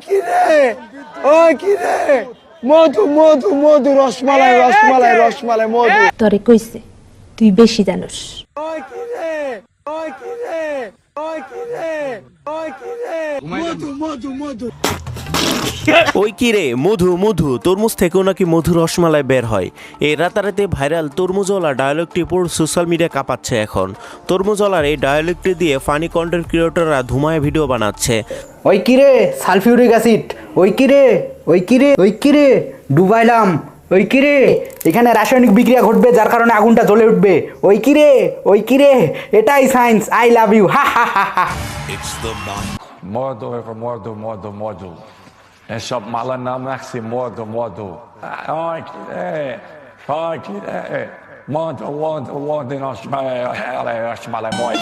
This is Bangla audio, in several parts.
কিরে ওই কিরে মধু মধু মধু রসমালাই রসমালাই রসমালাই মধু তোরে কইছে তুই বেশি জানোস। ওই কিরে ওই কিরে ওই কিরে ওই কিরে মধু মধু মধু ওই কিরে মধু মধু তরমুজ থেকেও নাকি মধু রসমালাই বের হয়। এই রাতারাতি ভাইরাল তরমুজওয়ালা ডায়ালগটি পুরো সোশ্যাল মিডিয়া কাঁপাচ্ছে এখন। তরমুজওয়ালার এই ডায়ালগটি দিয়ে ফানি কন্টেন্ট ক্রিয়েটররা ধুমায় ভিডিও বানাচ্ছে। ওই কিরে সালফিউরিক অ্যাসিড, ওই কিরে ওই কিরে ওই কিরে ডুবাইলাম, ওই কিরে এখানে রাসায়নিক বিক্রিয়া ঘটবে যার কারণে আগুনটা জ্বলে উঠবে, ওই কিরে এটাই সায়েন্স। আই লাভ ইউ, হা হা হা হা। Modo, modo, modo, modo. এসব মালার নাম রাখছি মধু মধু। মধু মধু মধু রসমালাই মই।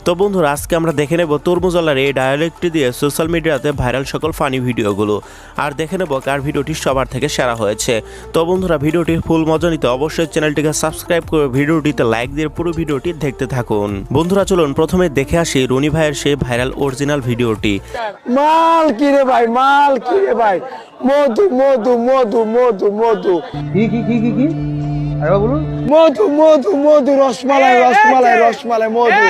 তো বন্ধুরা আজকে আমরা দেখে নেব তরমুজওয়ালার এই ডায়ালগটি দিয়ে সোশ্যাল মিডিয়াতে ভাইরাল সকল ফানি ভিডিওগুলো, আর দেখে নেব কার ভিডিওটি সবার থেকে সেরা হয়েছে। তো বন্ধুরা ভিডিওটির ফুল মজা নিতে অবশ্যই চ্যানেলটিকে সাবস্ক্রাইব করে ভিডিওটিতে লাইক দিয়ে পুরো ভিডিওটি দেখতে থাকুন। বন্ধুরা চলুন প্রথমে দেখে আসি রনি ভাইয়ের সেই ভাইরাল অরিজিনাল ভিডিওটি। মাল কিরে ভাই মাল কিরে ভাই মধু মধু মধু মধু মধু কি আরে বলুন মধু মধু মধু রসমালাই রসমালাই রসমালাই মধু।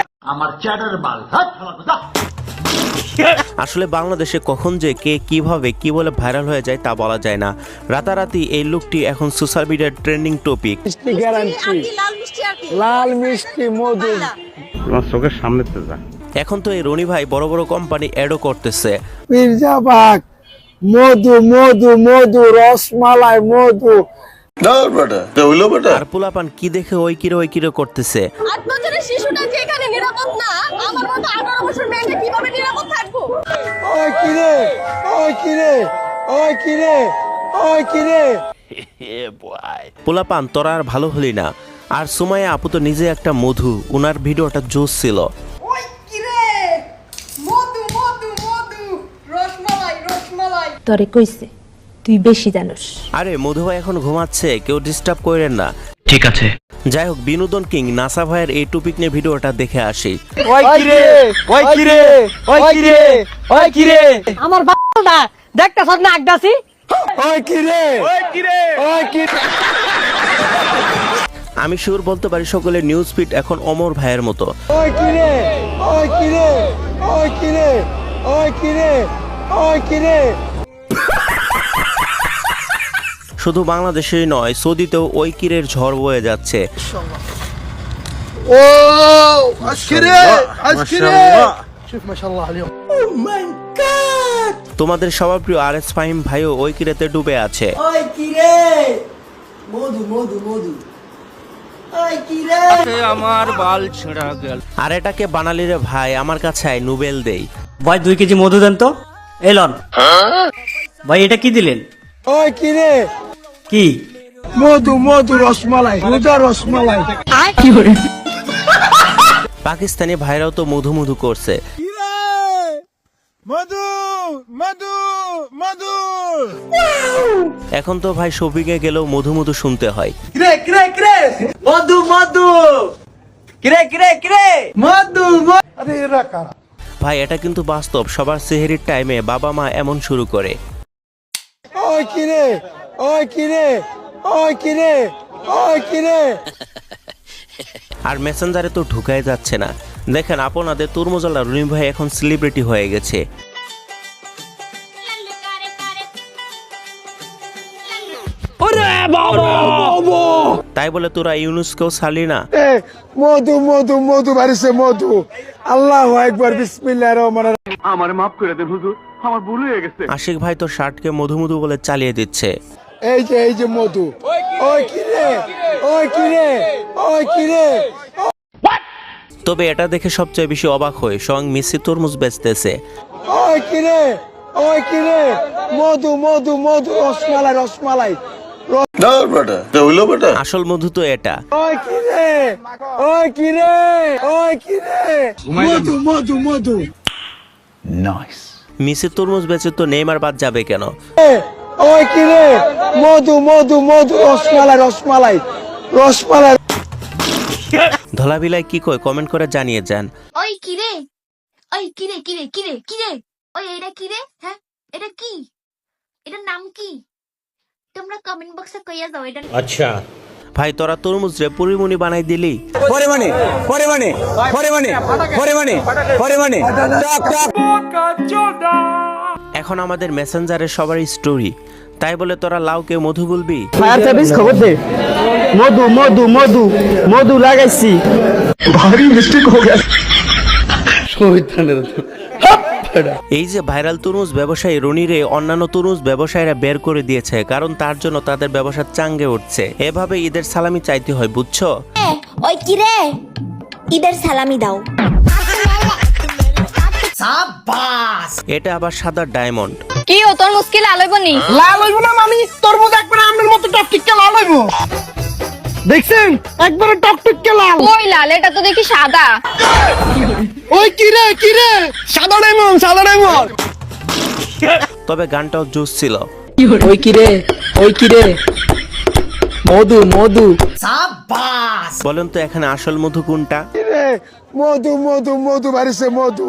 আসলে বাংলাদেশে কখন যে কে কিভাবে কি বলে ভাইরাল হয়ে যায় তা বলা যায় না। রাতারাতি এই লুকটি এখন সোশ্যাল মিডিয়ার ট্রেন্ডিং টপিক। মিষ্টি গ্যারান্টি লাল মিষ্টি মধু তোমার চোখের সামনে তো যা। এখন তো এই রনি ভাই বড় বড় কোম্পানি অ্যাডও করতেছে। মির্জাবাগ মধু মধু মধু রসমালাই মধু। আর পোলাপান কি দেখে ওই কিরে করতেছে। 8 বছরের শিশুটা যে এখানে নিরাপদ না, আমার মতো 18 বছর মেয়েটা কিভাবে নিরাপদ থাকবো? ওই কিরে ওই কিরে ওই কিরে ওই কিরে পোলাপান তোরা আর ভালো হলি না। আর সুমাইয়া আপু তো নিজে একটা মধু, উনার ভিডিওটা জোস ছিল। ওই কিরে মধু মধু মধু রসমালাই রসমালাই। তোরে কইছে তুই বেশি জানোস। আরে মধু ভাই এখন ঘুমাচ্ছে, কেউ ডিস্টার্ব করেন না। ঠিক আছে। যাই হোক বিনোদন কিং নাসা ভাইয়ের এই টপিক নিয়ে ভিডিওটা দেখে আসি। ওই কিরে ওই কিরে ওই কিরে ওই কিরে আমার বাবা দেখতে সব না আগদাসি ওই কিরে ওই কিরে ওই কিরে। আমি শিওর বলতে পারি সকলের নিউজ ফিড এখন অমর ভাইয়ের মতো। ওই কিরে ওই কিরে ওই কিরে ওই কিরে ওই কিরে। শুধু বাংলাদেশেই নয় সৌদিতেও ওই কিরের ঝড় বয়ে যাচ্ছে। ও আজকিরে আজকিরে শুফ মাশাআল্লাহ আলাইহি। ও মাই গড তোমাদের সবার প্রিয় আরএস ফাহিম ভাইও ওই কিরেতে ডুবে আছে। ওই কিরে মধু মধু মধু ওই কিরে আমার বাল ছেঁড়া গেল। আর এটাকে বানালি রে ভাই, আমার কাছে আয় নোবেল দেই। ভাই 2 কেজি মধু দেন তো। এলন ভাই এটা কি দিলেন? ওই কিরে কি মধু মধু রসমালাই দুধা রসমালাই। পাকিস্তানি ভাইরাও তো মধু মধু করছে। মধু মধু মধু। এখন তো ভাই শপিংয়ে গেলেও মধু মধু শুনতে হয়। কিরে কিরে কিরে মধু মধু কিরে কিরে কিরে মধু। আরে এরা কারা? ভাই এটা কিন্তু বাস্তব, সবার সেহরির টাইমে বাবা মা এমন শুরু করে। ওই কিরে ওই কিরে ওই কিরে ওই কিরে। আর মেসেঞ্জারে তো ঢুকাই যাচ্ছে না। দেখেন আপনাদের তরমুজওয়ালা রনি ভাই এখন সেলিব্রিটি হয়ে গেছে। তাই বলে তোরা ইউনুসকেও ছাড়লি না। মধু মধু মধু বাড়িছে মধু। আল্লাহু আকবার বিসমিল্লাহির রহমানির রহিম। আমারে মাফ করে দেন হুজুর, আমার ভুল হয়ে গেছে। আশিক ভাই তো শার্টকে মধু মধু বলে চালিয়ে দিচ্ছে। এই যে মধু। ওই কিরে ওই কিরে ওই কিরে। তবে এটা দেখে সবচেয়ে বেশি অবাক হয়ে স্বয়ং মেসি তরমুজ বেচতেছে। ওই কিরে মধু মধু মধু রসমালাই রসমালাই। আসল মধু তো এটা। ওই কিরে ওই কিরে ওই কিরে মধু মধু মধু। নাইস। মেসি তরমুজ বেচে তো নেইমার বাদ যাবে কেন? ওই কিরে মধু মধু মধু রসমালাই রসমালাই রসমালাই। ধলাবিলাই কি কয় কমেন্ট করে জানিয়ে যান। ওই কিরে ওই কিরে কিরে কিরে কিরে ওই এটা কি রে? হ্যাঁ, এটা কি? এটার নাম কি? তোমরা কমেন্ট বক্সে কইয়া যাও এটা। ভাই তোরা তরমুজ রে পরিমণি বানাই দিলি। এখন আমাদের মেসেঞ্জারে সবার স্টোরি, তাই বলে তোরা লাউকে মধু বলবি? ফায়ার সার্ভিস খবর দে। মধু মধু মধু মধু লাগাইছি। ভারী মিস্টেক হয়ে গেছে। এই যে ভাইরাল তরমুজ ব্যবসায়ী রনিরে অন্যান্য তরমুজ ব্যবসায়ীরা বের করে দিয়েছে, কারণ তার জন্য তাদের ব্যবসা চাঙ্গে উঠছে। এভাবে ঈদের সালামি চাইতে হয়, বুঝছো? ওই কি রে? ঈদের সালামি দাও। এটা আবার সাদা ডায়মন্ড। কি ও তোর মুশকিল আলইবনি? লাল হইব না মামি, তরমুজ একবারে আমের মতো টকটকে লাল হইব। দেখছেন একবারে টকটকে লাল। ওই লাল, এটা তো দেখি সাদা। ওই কি রে সাদা ডায়মন্ড সাদা ডায়মন্ড। তবে গানটাও জোস ছিল। ওই কি রে মধু মধু। বলেন তো এখানে আসল মধু কোনটা? মধু মধু মধু বাড়িছে মধু।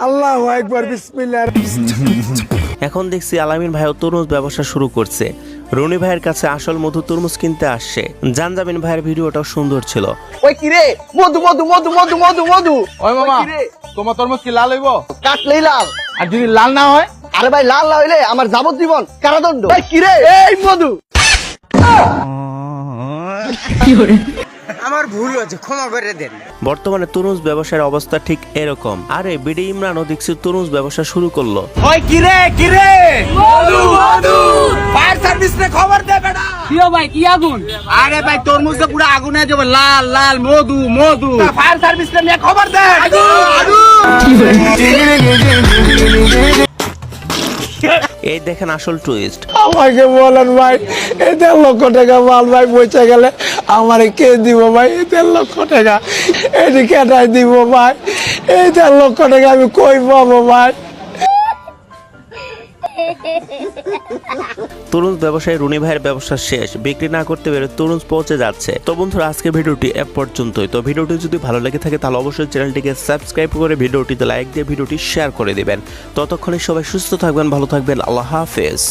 আল্লাহু আকবার, বিসমিল্লাহ। এখন দেখছি আলামিন ভাইও তরমুজ ব্যবসা শুরু করছে। রনি ভাইয়ের কাছে আসল মধু তরমুজ কিনতে আসছে। জানজামিন ভাইয়ের ভিডিওটাও সুন্দর ছিল। ওই কি রে মধু মধু মধু মধু মধু মধু। ওই মামা তোমার তরমুজ কি লাল হইব? কাটলেই লাল। আর যদি লাল না হয়? আরে ভাই লাল না হইলে আমার যাবজ্জীবন কারাদণ্ড। ভাই কি রে এই মধু। আমার ভুল হয়েছে, ক্ষমা করে দেন। বর্তমানে তরমুজ ব্যবসার অবস্থা ঠিক এরকম। আরে বিডি ইমরানও দেখছি তরমুজ ব্যবসা শুরু করলো। ওই কি রে মধু মধু। ফায়ার সার্ভিস রে খবর দে বেটা। কিও ভাই কি আগুন? আরে ভাই তরমুজ তো পুরো আগুনে যাবে, লাল লাল মধু মধু। ফায়ার সার্ভিস রে নিয়ে খবর দে। এই দেখেন আসল টুইস্ট। আমাকে বলেন ভাই, এই 1.5 লক্ষ টাকা মাল ভাই বইচে গেলে আমারে কে দিব ভাই? এই 1.5 লক্ষ টাকা এটি কেটাই দিব ভাই? এই 1.5 লক্ষ টাকা আমি কই পাবো ভাই? তরমুজ ব্যবসায়ী রনি ভাইয়ের ব্যবসা শেষ, বিক্রি না করতে পেরে তরমুজ পৌঁছে যাচ্ছে। তো বন্ধুরা আজকে ভিডিওটি এ পর্যন্তই। তো ভিডিওটি যদি ভালো লেগে থাকে তাহলে অবশ্যই চ্যানেলটিকে সাবস্ক্রাইব করে ভিডিওটিতে লাইক দিয়ে ভিডিওটি শেয়ার করে দিবেন। ততক্ষণে সবাই সুস্থ থাকবেন, ভালো থাকবেন। আল্লাহ হাফেজ।